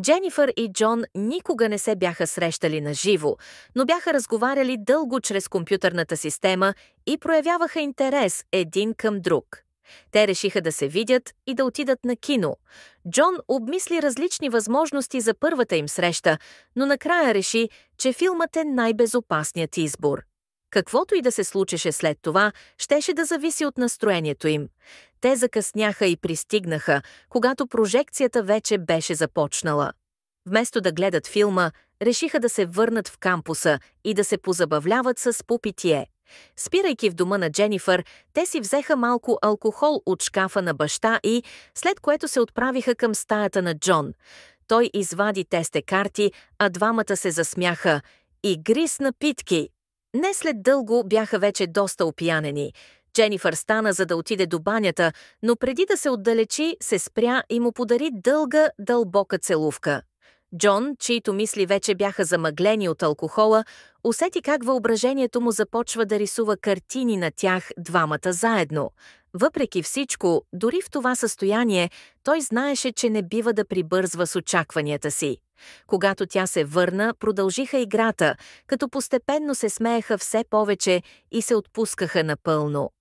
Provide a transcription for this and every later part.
Дженифър и Джон никога не се бяха срещали на живо, но бяха разговаряли дълго чрез компютърната система и проявяваха интерес един към друг. Те решиха да се видят и да отидат на кино. Джон обмисли различни възможности за първата им среща, но накрая реши, че филмът е най-безопасният избор. Каквото и да се случеше след това, щеше да зависи от настроението им. Те закъсняха и пристигнаха, когато прожекцията вече беше започнала. Вместо да гледат филма, решиха да се върнат в кампуса и да се позабавляват с по-питие. Спирайки в дома на Дженифър, те си взеха малко алкохол от шкафа на баща и, след което се отправиха към стаята на Джон. Той извади тесте карти, а двамата се засмяха. Игри с напитки! Не след дълго бяха вече доста опиянени. Дженифър стана, за да отиде до банята, но преди да се отдалечи, се спря и му подари дълга, дълбока целувка. Джон, чието мисли вече бяха замъглени от алкохола, усети как въображението му започва да рисува картини на тях двамата заедно. Въпреки всичко, дори в това състояние, той знаеше, че не бива да прибързва с очакванията си. Когато тя се върна, продължиха играта, като постепенно се смееха все повече и се отпускаха напълно.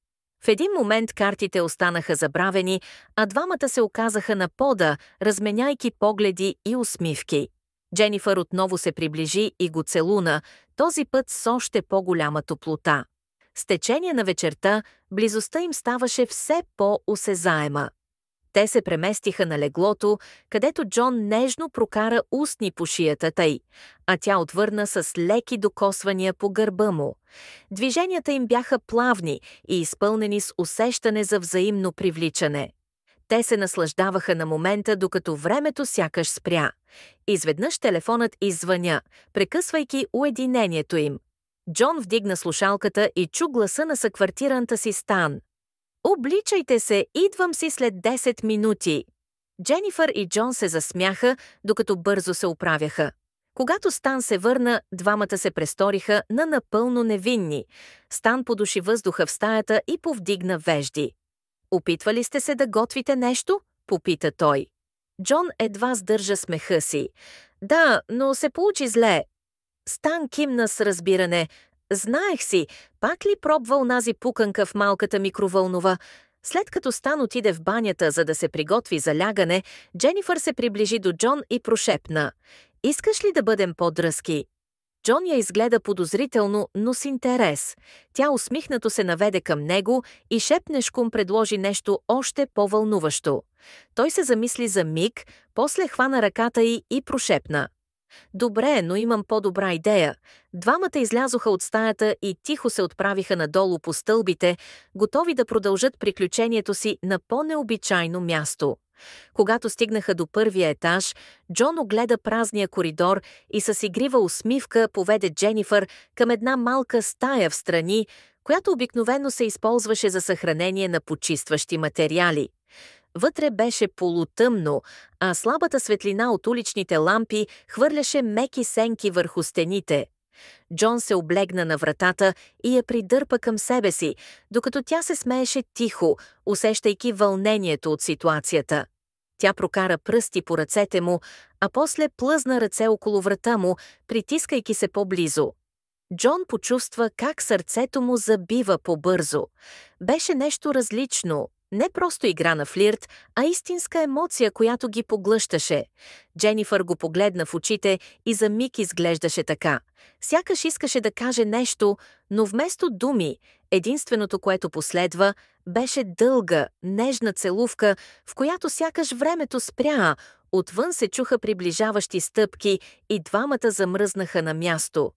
В един момент картите останаха забравени, а двамата се оказаха на пода, разменяйки погледи и усмивки. Дженифър отново се приближи и го целуна, този път с още по-голяма топлота. С течение на вечерта, близостта им ставаше все по-осезаема. Те се преместиха на леглото, където Джон нежно прокара устни по шията тъй, а тя отвърна с леки докосвания по гърба му. Движенията им бяха плавни и изпълнени с усещане за взаимно привличане. Те се наслаждаваха на момента, докато времето сякаш спря. Изведнъж телефонът иззвъня, прекъсвайки уединението им. Джон вдигна слушалката и чу гласа на съквартиранта си Стан. «Обличайте се, идвам си след 10 минути!» Дженифър и Джон се засмяха, докато бързо се оправяха. Когато Стан се върна, двамата се престориха на напълно невинни. Стан подуши въздуха в стаята и повдигна вежди. «Опитвали сте се да готвите нещо?» попита той. Джон едва сдържа смеха си. «Да, но се получи зле». Стан кимна с разбиране. «Знаех си, пак ли пробва онази пуканка в малката микровълнова?» След като Стан отиде в банята, за да се приготви за лягане, Дженифър се приближи до Джон и прошепна. «Искаш ли да бъдем по-дръзки?» Джон я изгледа подозрително, но с интерес. Тя усмихнато се наведе към него и шепнешком предложи нещо още по-вълнуващо. Той се замисли за миг, после хвана ръката й и прошепна. «Добре, но имам по-добра идея». Двамата излязоха от стаята и тихо се отправиха надолу по стълбите, готови да продължат приключението си на по-необичайно място. Когато стигнаха до първия етаж, Джон огледа празния коридор и с игрива усмивка поведе Дженифър към една малка стая встрани, която обикновено се използваше за съхранение на почистващи материали. Вътре беше полутъмно, а слабата светлина от уличните лампи хвърляше меки сенки върху стените. Джон се облегна на вратата и я придърпа към себе си, докато тя се смееше тихо, усещайки вълнението от ситуацията. Тя прокара пръсти по ръцете му, а после плъзна ръце около врата му, притискайки се по-близо. Джон почувства как сърцето му забива по-бързо. Беше нещо различно. Не просто игра на флирт, а истинска емоция, която ги поглъщаше. Дженифър го погледна в очите и за миг изглеждаше така. Сякаш искаше да каже нещо, но вместо думи, единственото, което последва, беше дълга, нежна целувка, в която сякаш времето спря. Отвън се чуха приближаващи стъпки и двамата замръзнаха на място.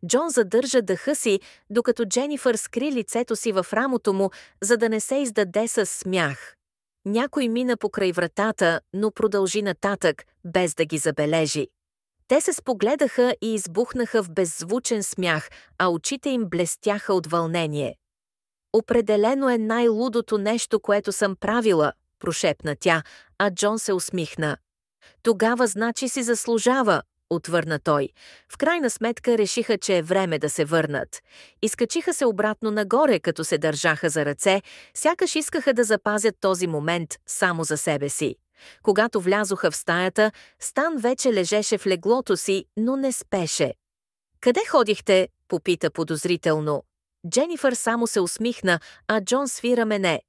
Джон задържа дъха си, докато Дженифър скри лицето си в рамото му, за да не се издаде със смях. Някой мина покрай вратата, но продължи нататък, без да ги забележи. Те се спогледаха и избухнаха в беззвучен смях, а очите им блестяха от вълнение. «Определено е най-лудото нещо, което съм правила», прошепна тя, а Джон се усмихна. «Тогава значи си заслужава», отвърна той. В крайна сметка решиха, че е време да се върнат. Изкачиха се обратно нагоре, като се държаха за ръце, сякаш искаха да запазят този момент само за себе си. Когато влязоха в стаята, Стан вече лежеше в леглото си, но не спеше. «Къде ходихте?» попита подозрително. Дженифър само се усмихна, а Джон свира мене.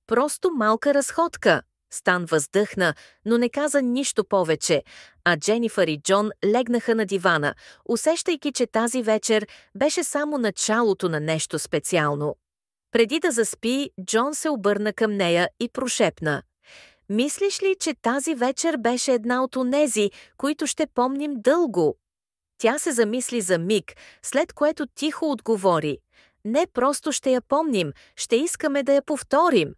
«Просто малка разходка». Стан въздъхна, но не каза нищо повече, а Дженифър и Джон легнаха на дивана, усещайки, че тази вечер беше само началото на нещо специално. Преди да заспи, Джон се обърна към нея и прошепна: «Мислиш ли, че тази вечер беше една от онези, които ще помним дълго?» Тя се замисли за миг, след което тихо отговори: «Не просто ще я помним, ще искаме да я повторим».